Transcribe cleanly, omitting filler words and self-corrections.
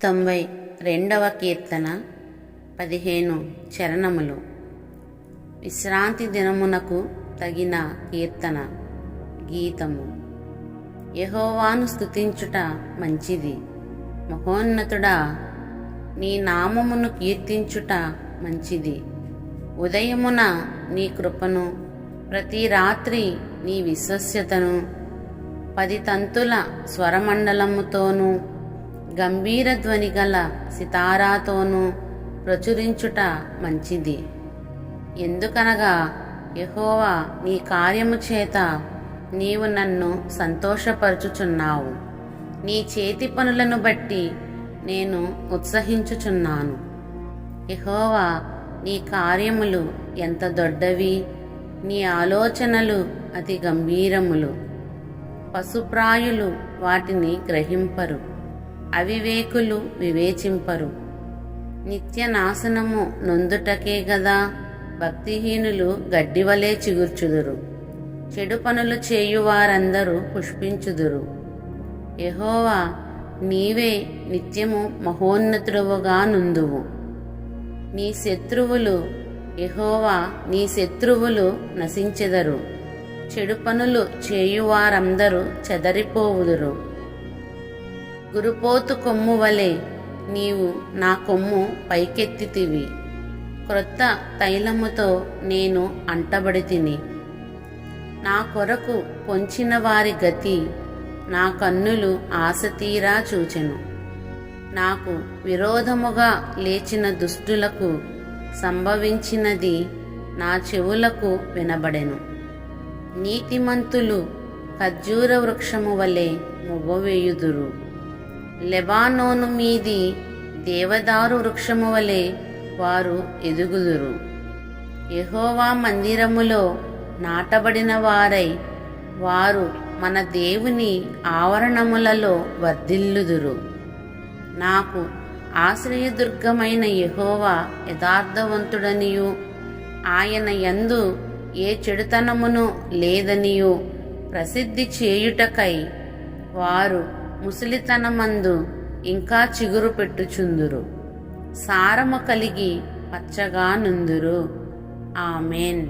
92వ కీర్తన 15 చరణములు. విశ్రాంతి దినమునకు తగిన కీర్తన గీతము. యెహోవాను స్తుతించుట మంచిది, మహోన్నతుడా నీ నామమును కీర్తించుట మంచిది. ఉదయమున నీ కృపను, ప్రతి రాత్రి నీ విశ్వస్యతను 10 తంతుల స్వరమండలముతోనూ గంభీర ధ్వని గల సితారాతోనూ ప్రచురించుట మంచిది. ఎందుకనగా యెహోవా నీ కార్యము చేత నీవు నన్ను సంతోషపరచుచున్నావు. నీ చేతి పనులను బట్టి నేను ఉత్సహించుచున్నాను. యెహోవా నీ కార్యములు ఎంత దొడ్డవి, నీ ఆలోచనలు అతి గంభీరములు. పశుప్రాయులు వాటిని గ్రహింపరు, అవివేకులు వివేచింపరు. నిత్య నాశనము నొందుటకే గదా భక్తిహీనులు గడ్డివలే చిగుర్చుదురు. చెడు పనులు చేయువారందరూ పుష్పించుదురు. యెహోవా నీవే నిత్యము మహోన్నతుడవుగా నుందువు. నీ శత్రువులు యెహోవా నీ శత్రువులు నశించెదరు. చెడు పనులు చేయువారందరూ చెదరిపోవుదురు. గురుపోతు కొమ్ము వలె నీవు నా కొమ్ము పైకెత్తితివి. క్రొత్త తైలముతో నేను అంటబడితిని. నా కొరకు పొంచిన వారి గతి నా కన్నులు ఆశతీరా చూచెను. నాకు విరోధముగా లేచిన దుష్టులకు సంభవించినది నా చెవులకు వినబడెను. నీతిమంతులు ఖర్జూర వృక్షము వలె మువ్వవేయుదురు. లెబానోను మీది దేవదారు వృక్షము వలె వారు ఎదుగుదురు. యెహోవా మందిరములో నాటబడిన వారై వారు మన దేవుని ఆవరణములలో వర్ధిల్లుదురు. నాకు ఆశ్రయదుర్గమైన యెహోవా యథార్థవంతుడనియు ఆయన యందు ఏ చెడుతనమును లేదనియు ప్రసిద్ధి చేయుటకై వారు ముసలితనమందు ఇంకా చిగురు పెట్టుచుందురు. సారము కలిగి పచ్చగా నుందురు. ఆమేన్.